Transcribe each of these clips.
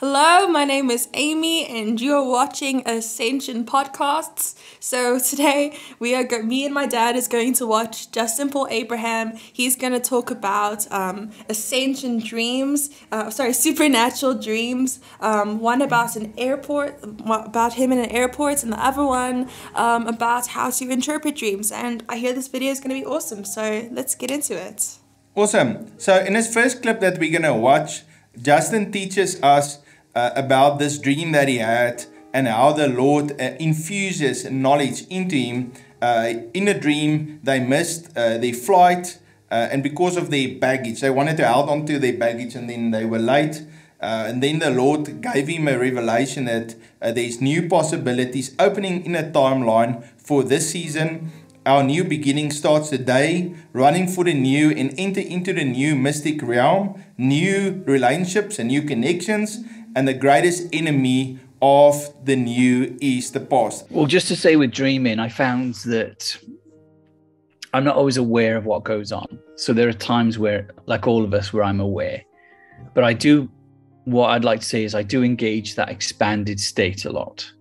Hello, my name is Amy, and you are watching Ascension Podcasts. So today me and my dad is going to watch Justin Paul Abraham. He's going to talk about ascension dreams, supernatural dreams. One about an airport, about him in an airport, and the other one about how to interpret dreams. And I hear this video is going to be awesome, so let's get into it. Awesome. So in this first clip that we're going to watch, Justin teaches us about this dream that he had and how the Lord infuses knowledge into him. In a dream, they missed their flight and because of their baggage, they wanted to hold on to their baggage and then they were late. And then the Lord gave him a revelation that there's new possibilities opening in a timeline for this season. Our new beginning starts today, running for the new and enter into the new mystic realm, new relationships and new connections, and the greatest enemy of the new is the past. Well, just to say with dreaming, I found that I'm not always aware of what goes on. So there are times where, like all of us, where I'm aware. But what I'd like to say is I do engage that expanded state a lot.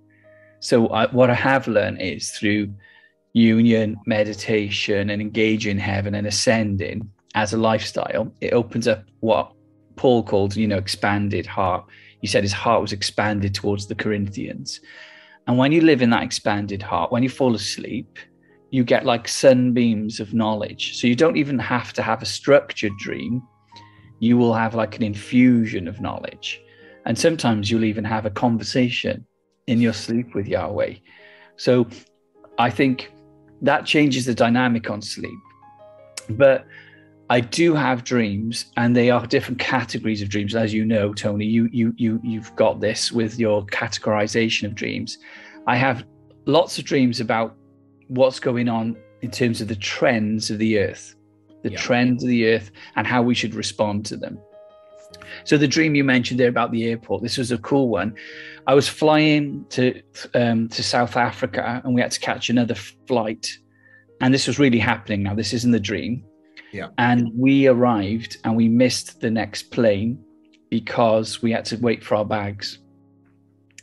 So what I have learned is through union, meditation, and engaging heaven and ascending as a lifestyle, it opens up what Paul called, expanded heart. He said his heart was expanded towards the Corinthians. And when you live in that expanded heart, when you fall asleep, you get like sunbeams of knowledge. So you don't even have to have a structured dream. You will have like an infusion of knowledge. And sometimes you'll even have a conversation in your sleep with Yahweh. So I think that changes the dynamic on sleep. But I do have dreams, and they are different categories of dreams. As you know, Tony, you've got this with your categorization of dreams. I have lots of dreams about what's going on in terms of the trends of the earth, trends of the earth and how we should respond to them. So the dream you mentioned there about the airport, this was a cool one. I was flying to South Africa, and we had to catch another flight. And this was really happening now. This isn't the dream. Yeah. And we arrived and we missed the next plane because we had to wait for our bags.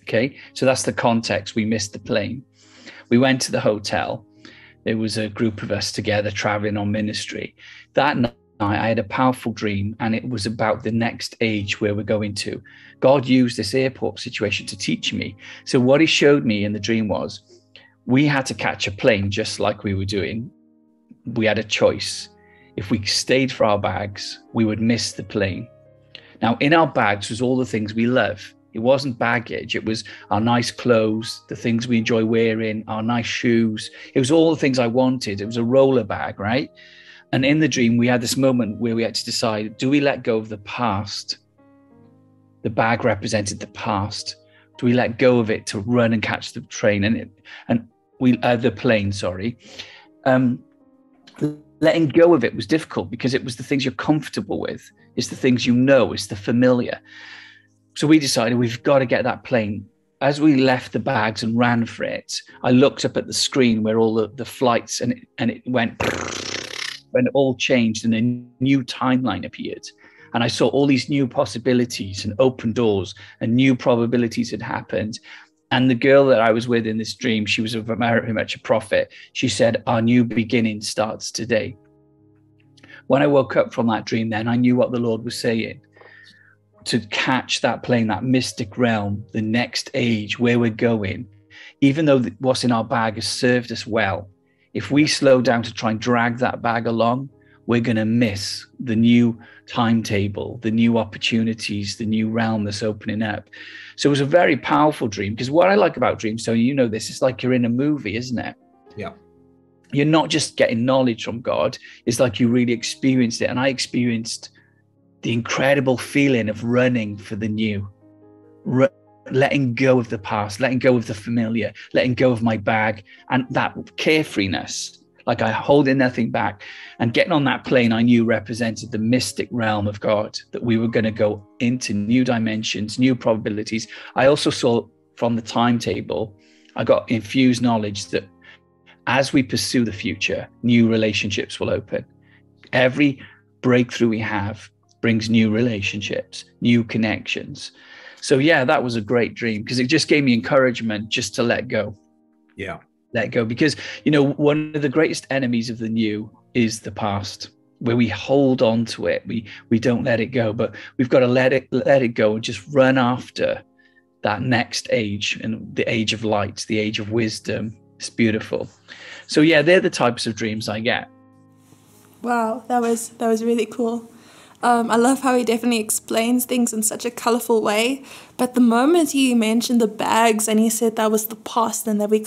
Okay. So that's the context. We missed the plane. We went to the hotel. There was a group of us together traveling on ministry. That night, I had a powerful dream, and it was about the next age where we're going to. God used this airport situation to teach me. So what he showed me in the dream was we had to catch a plane just like we were doing. We had a choice. If we stayed for our bags, we would miss the plane. Now, in our bags was all the things we love. It wasn't baggage. It was our nice clothes, the things we enjoy wearing, our nice shoes. It was all the things I wanted. It was a roller bag, right? And in the dream, we had this moment where we had to decide, do we let go of the past? The bag represented the past. Do we let go of it to run and catch the train the plane, sorry. Letting go of it was difficult because it was the things you're comfortable with. It's the things you know. It's the familiar. So we decided we've got to get that plane. As we left the bags and ran for it, I looked up at the screen where all the flights and it went, when it all changed and a new timeline appeared. And I saw all these new possibilities and open doors and new probabilities had happened. And the girl that I was with in this dream, she was very much a prophet. She said, our new beginning starts today. When I woke up from that dream, then I knew what the Lord was saying. To catch that plane, that mystic realm, the next age, where we're going, even though what's in our bag has served us well, if we slow down to try and drag that bag along, we're going to miss the new timetable, the new opportunities, the new realm that's opening up. So it was a very powerful dream, because what I like about dreams, so you know this, it's like you're in a movie, isn't it? Yeah. You're not just getting knowledge from God. It's like you really experienced it. And I experienced the incredible feeling of running for the new, letting go of the past, letting go of the familiar, letting go of my bag, and that carefreeness. Like I holding nothing back, and getting on that plane I knew represented the mystic realm of God, that we were going to go into new dimensions, new probabilities. I also saw from the timetable, I got infused knowledge that as we pursue the future, new relationships will open. Every breakthrough we have brings new relationships, new connections. So yeah, that was a great dream because it just gave me encouragement just to let go. Yeah. Let go. Because, one of the greatest enemies of the new is the past, where we hold on to it. We don't let it go, but we've got to let it go and just run after that next age, and the age of light, the age of wisdom. It's beautiful. So yeah, they're the types of dreams I get. Wow, that was really cool. I love how he definitely explains things in such a colorful way. But the moment he mentioned the bags and he said that was the past and that we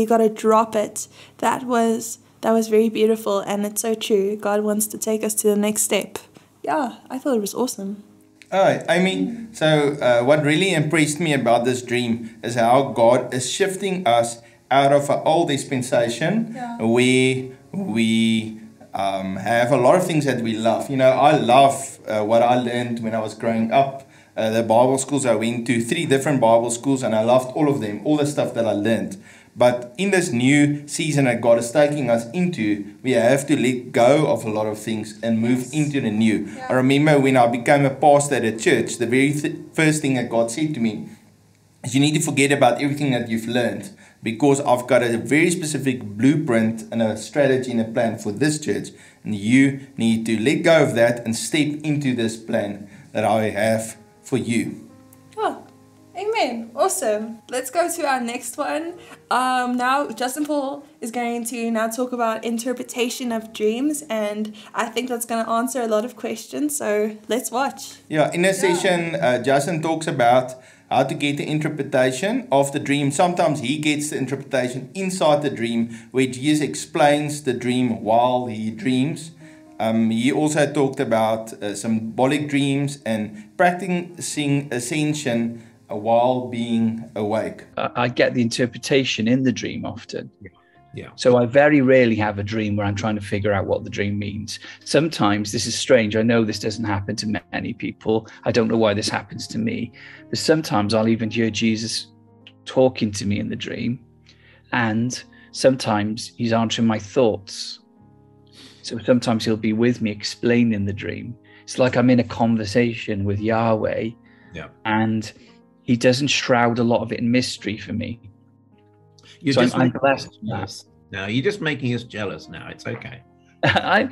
gotta drop it, that was very beautiful, and it's so true. God wants to take us to the next step. Yeah, I thought it was awesome. All right, Amy. So what really impressed me about this dream is how God is shifting us out of an old dispensation where we have a lot of things that we love. I love what I learned when I was growing up. The Bible schools I went to, 3 different Bible schools, and I loved all of them, all the stuff that I learned. But in this new season that God is taking us into, we have to let go of a lot of things and move into the new. Yeah. I remember when I became a pastor at a church, the very first thing that God said to me is, you need to forget about everything that you've learned, because I've got a very specific blueprint and a strategy and a plan for this church. And you need to let go of that and step into this plan that I have for you. Oh, amen. Awesome. Let's go to our next one. Now, Justin Paul is going to now talk about interpretation of dreams. And I think that's going to answer a lot of questions. So let's watch. Yeah, in this session, Justin talks about how to get the interpretation of the dream. Sometimes he gets the interpretation inside the dream, where Jesus explains the dream while he dreams. He also talked about symbolic dreams and practicing ascension while being awake. I get the interpretation in the dream often. Yeah. So I very rarely have a dream where I'm trying to figure out what the dream means. Sometimes this is strange. I know this doesn't happen to many people. I don't know why this happens to me. But sometimes I'll even hear Jesus talking to me in the dream. And sometimes he's answering my thoughts. So sometimes he'll be with me explaining the dream. It's like I'm in a conversation with Yahweh. Yeah. And he doesn't shroud a lot of it in mystery for me. I'm blessed. No, you're just making us jealous now. It's okay. I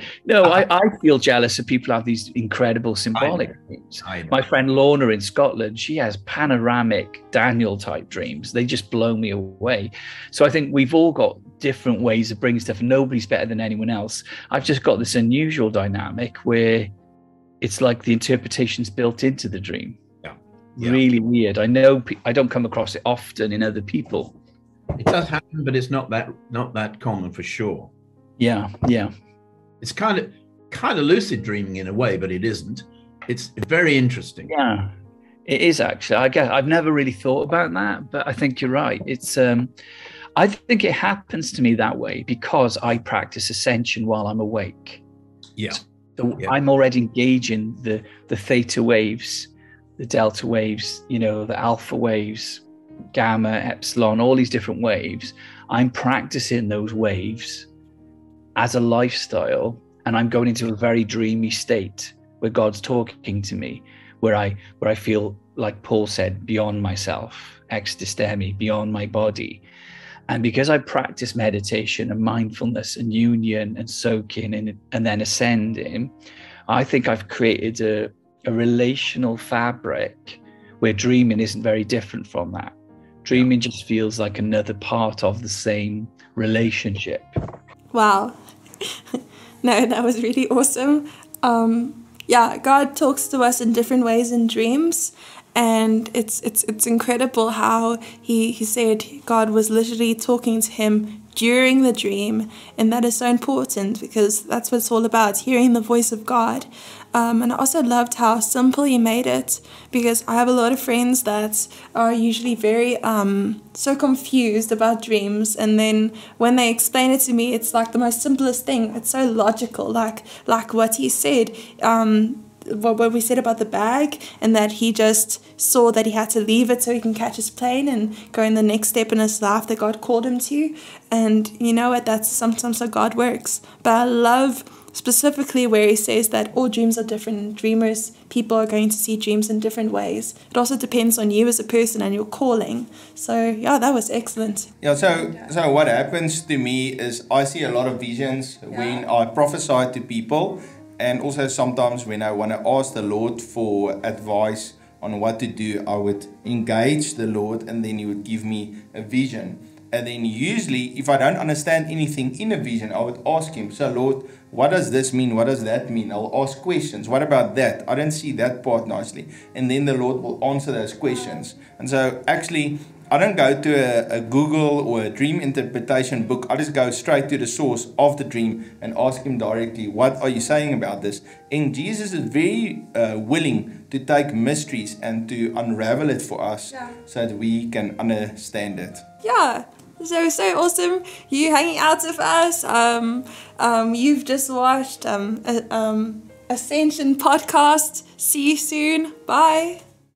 feel jealous of people who have these incredible symbolic dreams. My friend Lorna in Scotland, she has panoramic Daniel type dreams. They just blow me away. So I think we've all got different ways of bringing stuff. Nobody's better than anyone else. I've just got this unusual dynamic where it's like the interpretation's built into the dream. Yeah. Really weird. I know I don't come across it often in other people. It does happen, but it's not that common for sure. Yeah. It's kind of lucid dreaming in a way, but it isn't. It's very interesting. Yeah, it is actually. I guess I've never really thought about that, but I think you're right. It's I think it happens to me that way because I practice ascension while I'm awake. Yeah. So I'm already engaging the theta waves, the delta waves, the alpha waves, gamma, epsilon, all these different waves. I'm practicing those waves as a lifestyle, and I'm going into a very dreamy state where God's talking to me, where I feel, like Paul said, beyond myself, extistemi, beyond my body. And because I practice meditation and mindfulness and union and soaking and then ascending, I think I've created a relational fabric where dreaming isn't very different from that. Dreaming just feels like another part of the same relationship. Wow. No, that was really awesome. God talks to us in different ways in dreams. And it's incredible how he said God was literally talking to him during the dream. And that is so important because that's what it's all about, hearing the voice of God. And I also loved how simple he made it, because I have a lot of friends that are usually very so confused about dreams, and then when they explain it to me, it's like the most simplest thing. It's so logical, like what he said, what we said about the bag, and that he just saw that he had to leave it so he can catch his plane and go in the next step in his life that God called him to. And you know what, that's sometimes how God works. But I love specifically where he says that all dreams are different. Dreamers, people are going to see dreams in different ways. It also depends on you as a person and your calling. So yeah, that was excellent. Yeah, so what happens to me is I see a lot of visions when I prophesy to people, and also sometimes when I want to ask the Lord for advice on what to do, I would engage the Lord, and then he would give me a vision. And then usually, if I don't understand anything in a vision, I would ask him, so Lord, what does this mean? What does that mean? I'll ask questions. What about that? I don't see that part nicely. And then the Lord will answer those questions. And so actually, I don't go to a Google or a dream interpretation book. I just go straight to the source of the dream and ask him directly, what are you saying about this? And Jesus is very willing to take mysteries and to unravel it for us so that we can understand it. Yeah. So awesome. You hanging out with us. You've just watched Ascension Podcast. See you soon. Bye.